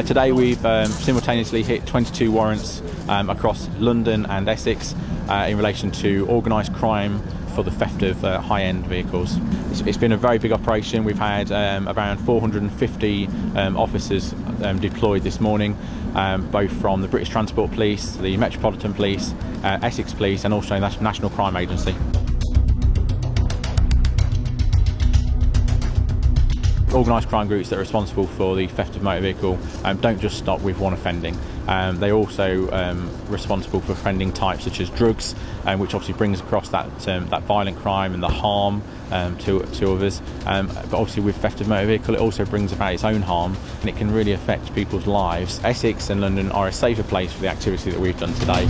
Today we've simultaneously hit 22 warrants across London and Essex in relation to organised crime for the theft of high-end vehicles. It's been a very big operation. We've had around 450 officers deployed this morning, both from the British Transport Police, the Metropolitan Police, Essex Police and also the National Crime Agency. Organised crime groups that are responsible for the theft of motor vehicle don't just stop with one offending. They're also responsible for offending types such as drugs, which obviously brings across that violent crime and the harm to others. But obviously with theft of motor vehicle, it also brings about its own harm, and it can really affect people's lives. Essex and London are a safer place for the activity that we've done today.